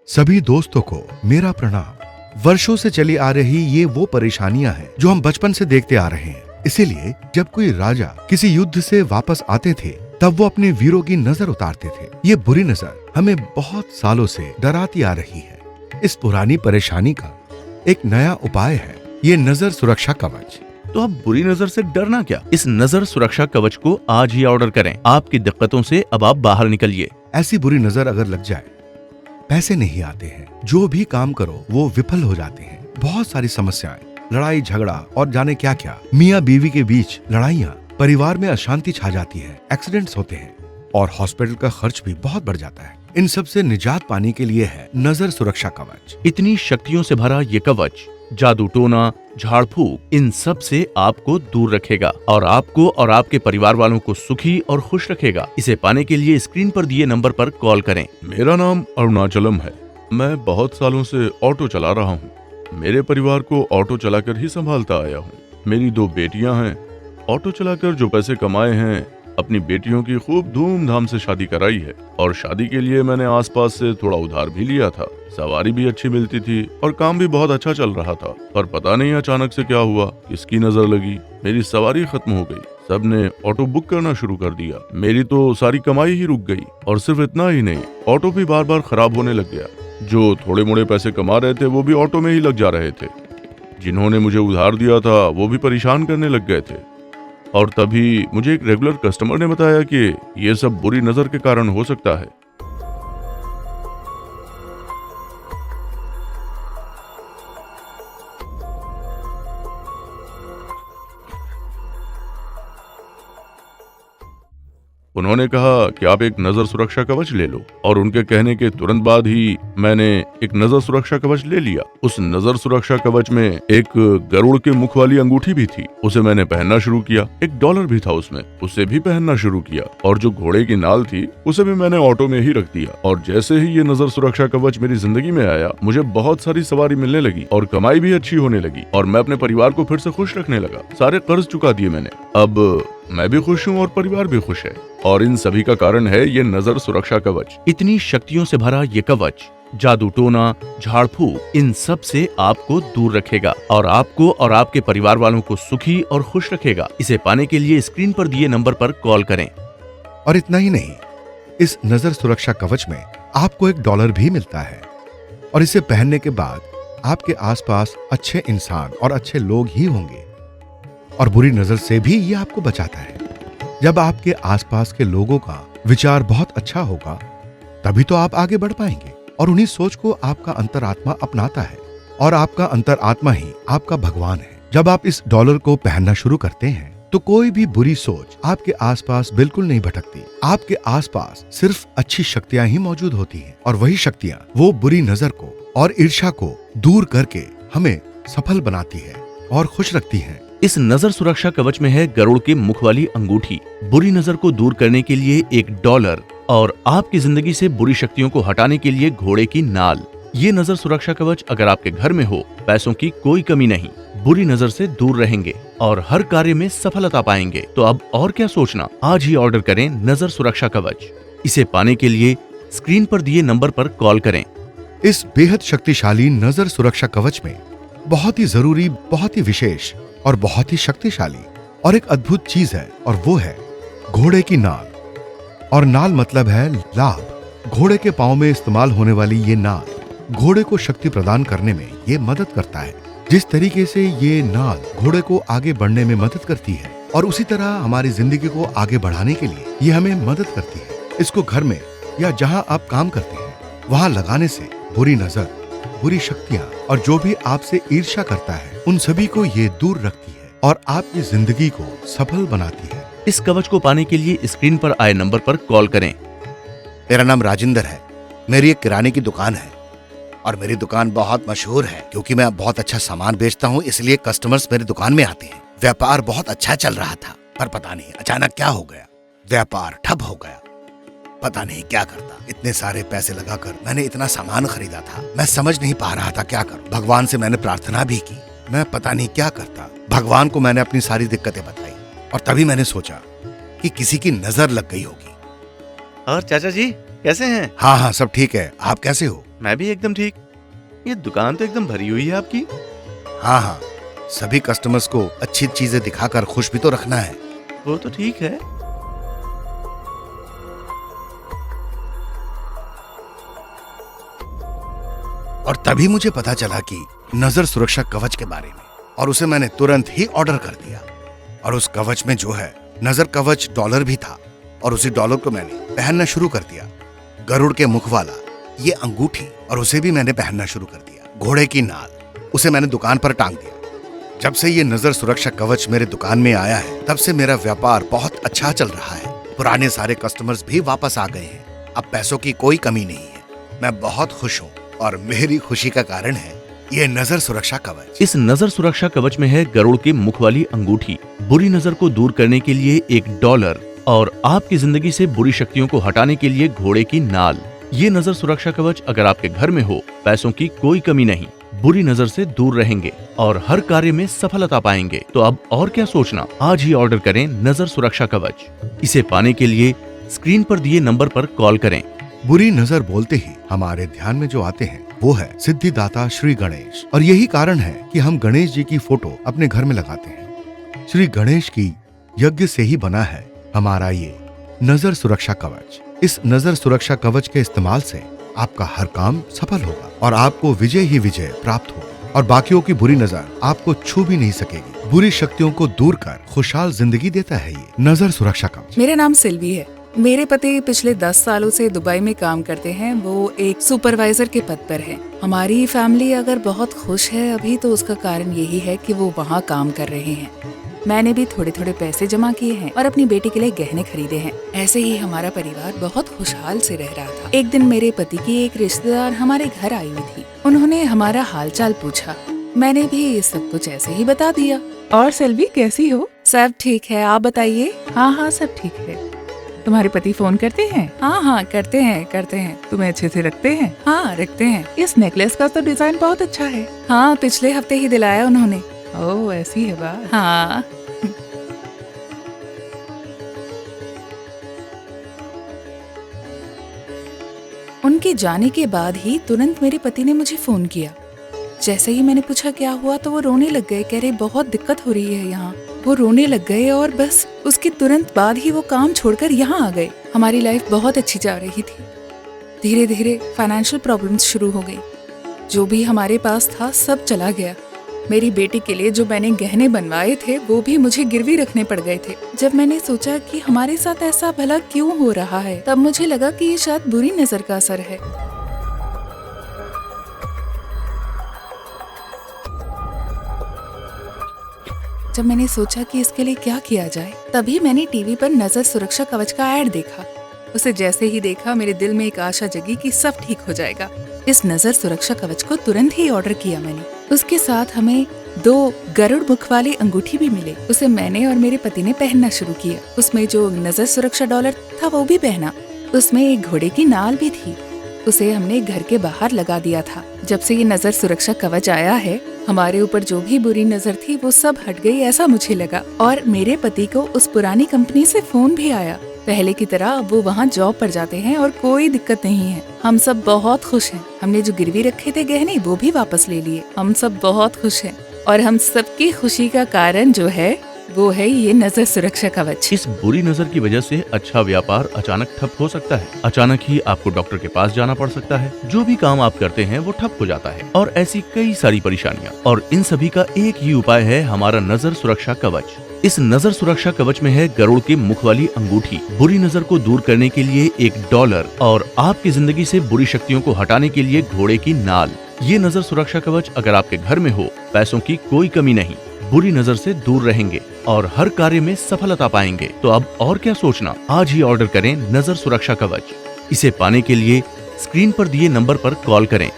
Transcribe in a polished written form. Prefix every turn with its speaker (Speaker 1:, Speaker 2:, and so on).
Speaker 1: सभी दोस्तों को मेरा प्रणाम। वर्षों से चली आ रही ये वो परेशानियां हैं जो हम बचपन से देखते आ रहे हैं। इसीलिए जब कोई राजा किसी युद्ध से वापस आते थे तब वो अपने वीरों की नजर उतारते थे। ये बुरी नजर हमें बहुत सालों से डराती आ रही है। इस पुरानी परेशानी का एक नया उपाय है, ये नजर सुरक्षा कवच।
Speaker 2: तो अब बुरी नजर से डरना क्या? इस नजर सुरक्षा कवच को आज ही ऑर्डर करें। आपकी दिक्कतों से अब आप बाहर निकलिए।
Speaker 1: ऐसी बुरी नजर अगर लग जाए, पैसे नहीं आते हैं, जो भी काम करो वो विफल हो जाते हैं, बहुत सारी समस्याएं, लड़ाई झगड़ा और जाने क्या क्या, मियाँ बीवी के बीच लड़ाइयाँ, परिवार में अशांति छा जाती है, एक्सीडेंट्स होते हैं और हॉस्पिटल का खर्च भी बहुत बढ़ जाता है। इन सब से निजात पाने के लिए है नजर सुरक्षा कवच।
Speaker 2: इतनी शक्तियों से भरा ये कवच जादू टोना, झाड़ फूक, इन सब से आपको दूर रखेगा और आपको और आपके परिवार वालों को सुखी और खुश रखेगा। इसे पाने के लिए स्क्रीन पर दिए नंबर पर कॉल करें।
Speaker 3: मेरा नाम अरुणाचलम है। मैं बहुत सालों से ऑटो चला रहा हूँ। मेरे परिवार को ऑटो चलाकर ही संभालता आया हूँ। मेरी 2 बेटियां हैं। ऑटो चलाकर जो पैसे कमाए हैं, अपनी बेटियों की खूब धूमधाम से शादी कराई है और शादी के लिए मैंने आसपास से थोड़ा उधार भी लिया था। सवारी भी अच्छी मिलती थी और काम भी बहुत अच्छा चल रहा था। पर पता नहीं अचानक से क्या हुआ, किसकी नजर लगी, मेरी सवारी खत्म हो गई। सबने ऑटो बुक करना शुरू कर दिया। मेरी तो सारी कमाई ही रुक गई और सिर्फ इतना ही नहीं, ऑटो भी बार बार खराब होने लग गया। जो थोड़े मोड़े पैसे कमा रहे थे वो भी ऑटो में ही लग जा रहे थे। जिन्होंने मुझे उधार दिया था वो भी परेशान करने लग गए थे। और तभी मुझे एक रेगुलर कस्टमर ने बताया कि ये सब बुरी नजर के कारण हो सकता है। उन्होंने कहा कि आप एक नजर सुरक्षा कवच ले लो और उनके कहने के तुरंत बाद ही मैंने एक नजर सुरक्षा कवच ले लिया। उस नजर सुरक्षा कवच में एक गरुड़ के मुख वाली अंगूठी भी थी, उसे मैंने पहनना शुरू किया। $1 भी था उसमें, उसे भी पहनना शुरू किया। और जो घोड़े की नाल थी उसे भी मैंने ऑटो में ही रख दिया। और जैसे ही ये नजर सुरक्षा कवच मेरी जिंदगी में आया, मुझे बहुत सारी सवारी मिलने लगी और कमाई भी अच्छी होने लगी और मैं अपने परिवार को फिर से खुश रखने लगा। सारे कर्ज चुका दिए मैंने। अब मैं भी खुश हूँ और परिवार भी खुश है और इन सभी का कारण है ये नजर सुरक्षा कवच।
Speaker 2: इतनी शक्तियों से भरा ये कवच जादू टोना, झाड़ फूक, इन सब से आपको दूर रखेगा और आपको और आपके परिवार वालों को सुखी और खुश रखेगा। इसे पाने के लिए स्क्रीन पर दिए नंबर पर कॉल करें।
Speaker 1: और इतना ही नहीं, इस नजर सुरक्षा कवच में आपको $1 भी मिलता है और इसे पहनने के बाद आपके आसपास अच्छे इंसान और अच्छे लोग ही होंगे और बुरी नजर से भी ये आपको बचाता है। जब आपके आसपास के लोगों का विचार बहुत अच्छा होगा तभी तो आप आगे बढ़ पाएंगे और उन्हीं सोच को आपका अंतरात्मा अपनाता है और आपका अंतरात्मा ही आपका भगवान है। जब आप इस $1 को पहनना शुरू करते हैं तो कोई भी बुरी सोच आपके आसपास बिल्कुल नहीं भटकती। आपके आसपास सिर्फ अच्छी शक्तियां ही मौजूद होती हैं और वही शक्तियां वो बुरी नजर को और ईर्ष्या को दूर करके हमें सफल बनाती है और खुश रखती है।
Speaker 2: इस नजर सुरक्षा कवच में है गरुड़ के मुख वाली अंगूठी, बुरी नजर को दूर करने के लिए $1 और आपकी जिंदगी से बुरी शक्तियों को हटाने के लिए घोड़े की नाल। ये नजर सुरक्षा कवच अगर आपके घर में हो, पैसों की कोई कमी नहीं, बुरी नजर से दूर रहेंगे और हर कार्य में सफलता पाएंगे। तो अब और क्या सोचना, आज ही ऑर्डर करें नजर सुरक्षा कवच। इसे पाने के लिए स्क्रीन पर दिए नंबर पर कॉल करें।
Speaker 1: इस बेहद शक्तिशाली नजर सुरक्षा कवच में बहुत ही जरूरी, बहुत ही विशेष और बहुत ही शक्तिशाली और एक अद्भुत चीज है और वो है घोड़े की नाल। और नाल मतलब है लाभ। घोड़े के पांव में इस्तेमाल होने वाली ये नाल घोड़े को शक्ति प्रदान करने में ये मदद करता है। जिस तरीके से ये नाल घोड़े को आगे बढ़ने में मदद करती है और उसी तरह हमारी जिंदगी को आगे बढ़ाने के लिए ये हमें मदद करती है। इसको घर में या जहां आप काम करते हैं वहां लगाने से बुरी नजर, बुरी शक्तियां और जो भी आपसे ईर्ष्या करता है उन सभी को ये दूर रखती है और आपकी जिंदगी को सफल बनाती है।
Speaker 2: इस कवच को पाने के लिए स्क्रीन पर आए नंबर पर कॉल करें।
Speaker 4: मेरा नाम राजेंद्र है। मेरी एक किराने की दुकान है और मेरी दुकान बहुत मशहूर है क्योंकि मैं बहुत अच्छा सामान बेचता हूँ, इसलिए कस्टमर्स मेरी दुकान में आते हैं। व्यापार बहुत अच्छा चल रहा था पर पता नहीं अचानक क्या हो गया, व्यापार ठप हो गया। पता नहीं क्या करता, इतने सारे पैसे लगाकर मैंने इतना सामान खरीदा था, मैं समझ नहीं पा रहा था क्या करूं। भगवान से मैंने प्रार्थना भी की, मैं पता नहीं क्या करता। भगवान को मैंने अपनी सारी दिक्कतें बताई और तभी मैंने सोचा कि किसी की नजर लग गई होगी।
Speaker 2: और चाचा जी कैसे हैं?
Speaker 4: हाँ हाँ सब ठीक है, आप कैसे हो?
Speaker 2: मैं भी एकदम ठीक। ये दुकान तो एकदम भरी हुई है आपकी।
Speaker 4: हाँ हाँ, सभी कस्टमर्स को अच्छी चीजें दिखाकर खुश भी तो रखना है।
Speaker 2: वो तो ठीक है।
Speaker 4: और तभी मुझे पता चला कि नजर सुरक्षा कवच के बारे में, और उसे मैंने तुरंत ही ऑर्डर कर दिया। और उस कवच में जो है नजर कवच डॉलर भी था, और उसी डॉलर को मैंने पहनना शुरू कर दिया। गरुड़ के मुख वाला ये अंगूठी, और उसे भी मैंने पहनना शुरू कर दिया। घोड़े की नाल, उसे मैंने दुकान पर टांग दिया। जब से ये नजर सुरक्षा कवच मेरे दुकान में आया है, तब से मेरा व्यापार बहुत अच्छा चल रहा है। पुराने सारे कस्टमर्स भी वापस आ गए हैं। अब पैसों की कोई कमी नहीं है। मैं बहुत खुश हूँ, और मेरी खुशी का कारण है ये नजर सुरक्षा कवच।
Speaker 2: इस नजर सुरक्षा कवच में है गरुड़ के मुख वाली अंगूठी, बुरी नजर को दूर करने के लिए एक डॉलर, और आपकी जिंदगी से बुरी शक्तियों को हटाने के लिए घोड़े की नाल। ये नजर सुरक्षा कवच अगर आपके घर में हो, पैसों की कोई कमी नहीं, बुरी नजर से दूर रहेंगे और हर कार्य में सफलता पाएंगे। तो अब और क्या सोचना, आज ही ऑर्डर करें नजर सुरक्षा कवच। इसे पाने के लिए स्क्रीन पर दिए नंबर पर कॉल करें।
Speaker 1: बुरी नजर बोलते ही हमारे ध्यान में जो आते हैं वो है सिद्धिदाता श्री गणेश, और यही कारण है कि हम गणेश जी की फोटो अपने घर में लगाते हैं। श्री गणेश की यज्ञ से ही बना है हमारा ये नजर सुरक्षा कवच। इस नजर सुरक्षा कवच के इस्तेमाल से आपका हर काम सफल होगा और आपको विजय ही विजय प्राप्त होगी, और बाकियों की बुरी नजर आपको छू भी नहीं सकेगी। बुरी शक्तियों को दूर कर खुशहाल जिंदगी देता है ये नजर सुरक्षा कवच।
Speaker 5: मेरा नाम सिल्वी है। मेरे पति पिछले 10 सालों से दुबई में काम करते हैं। वो एक सुपरवाइजर के पद पर है। हमारी फैमिली अगर बहुत खुश है अभी, तो उसका कारण यही है कि वो वहाँ काम कर रहे हैं। मैंने भी थोड़े थोड़े पैसे जमा किए हैं और अपनी बेटी के लिए गहने खरीदे हैं। ऐसे ही हमारा परिवार बहुत खुशहाल से रह रहा था। एक दिन मेरे पति की एक रिश्तेदार हमारे घर आई हुई थी। उन्होंने हमारा हालचाल पूछा। मैंने भी सब कुछ ऐसे ही बता दिया।
Speaker 6: और सेल्वी कैसी हो?
Speaker 5: सब ठीक है, आप बताइए।
Speaker 6: हाँ सब ठीक है। तुम्हारे पति फोन करते हैं?
Speaker 5: हाँ करते हैं।
Speaker 6: तुम्हें अच्छे से रखते हैं?
Speaker 5: हाँ रखते हैं।
Speaker 6: इस नेकलेस का तो डिजाइन बहुत अच्छा है।
Speaker 5: हाँ पिछले हफ्ते ही दिलाया उन्होंने।
Speaker 6: ओह ऐसी है बात।
Speaker 5: हाँ। उनके जाने के बाद ही तुरंत मेरे पति ने मुझे फोन किया। जैसे ही मैंने पूछा क्या हुआ, तो वो रोने लग गए। कह रहे बहुत दिक्कत हो रही है यहाँ। वो रोने लग गए और बस उसके तुरंत बाद ही वो काम छोड़कर यहाँ आ गए। हमारी लाइफ बहुत अच्छी जा रही थी। धीरे धीरे फाइनेंशियल प्रॉब्लम्स शुरू हो गई। जो भी हमारे पास था सब चला गया। मेरी बेटी के लिए जो मैंने गहने बनवाए थे वो भी मुझे गिरवी रखने पड़ गए थे। जब मैंने सोचा कि हमारे साथ ऐसा भला क्यों हो रहा है, तब मुझे लगा कि ये शायद बुरी नजर का असर है। जब मैंने सोचा कि इसके लिए क्या किया जाए, तभी मैंने टीवी पर नजर सुरक्षा कवच का ऐड देखा। उसे जैसे ही देखा, मेरे दिल में एक आशा जगी कि सब ठीक हो जाएगा। इस नजर सुरक्षा कवच को तुरंत ही ऑर्डर किया मैंने। उसके साथ हमें 2 गरुड़ मुख वाली अंगूठी भी मिले। उसे मैंने और मेरे पति ने पहनना शुरू किया। उसमें जो नजर सुरक्षा डॉलर था वो भी पहना। उसमें एक घोड़े की नाल भी थी। उसे हमने घर के बाहर लगा दिया था। जब से ये नजर सुरक्षा कवच आया है, हमारे ऊपर जो भी बुरी नजर थी वो सब हट गई, ऐसा मुझे लगा। और मेरे पति को उस पुरानी कंपनी से फोन भी आया। पहले की तरह अब वो वहाँ जॉब पर जाते हैं और कोई दिक्कत नहीं है। हम सब बहुत खुश हैं। हमने जो गिरवी रखे थे गहने वो भी वापस ले लिए। हम सब बहुत खुश हैं, और हम सबकी खुशी का कारण जो है वो है ये नजर सुरक्षा कवच।
Speaker 2: इस बुरी नजर की वजह से अच्छा व्यापार अचानक ठप हो सकता है। अचानक ही आपको डॉक्टर के पास जाना पड़ सकता है। जो भी काम आप करते हैं वो ठप हो जाता है, और ऐसी कई सारी परेशानियां। और इन सभी का एक ही उपाय है, हमारा नजर सुरक्षा कवच। इस नजर सुरक्षा कवच में है गरुड़ के मुख वाली अंगूठी, बुरी नजर को दूर करने के लिए एक डॉलर, और आपकी जिंदगी से बुरी शक्तियों को हटाने के लिए घोड़े की नाल। ये नजर सुरक्षा कवच अगर आपके घर में हो, पैसों की कोई कमी नहीं, बुरी नजर से दूर रहेंगे और हर कार्य में सफलता पाएंगे। तो अब और क्या सोचना, आज ही ऑर्डर करें नजर सुरक्षा कवच। इसे पाने के लिए स्क्रीन पर दिए नंबर पर कॉल करें।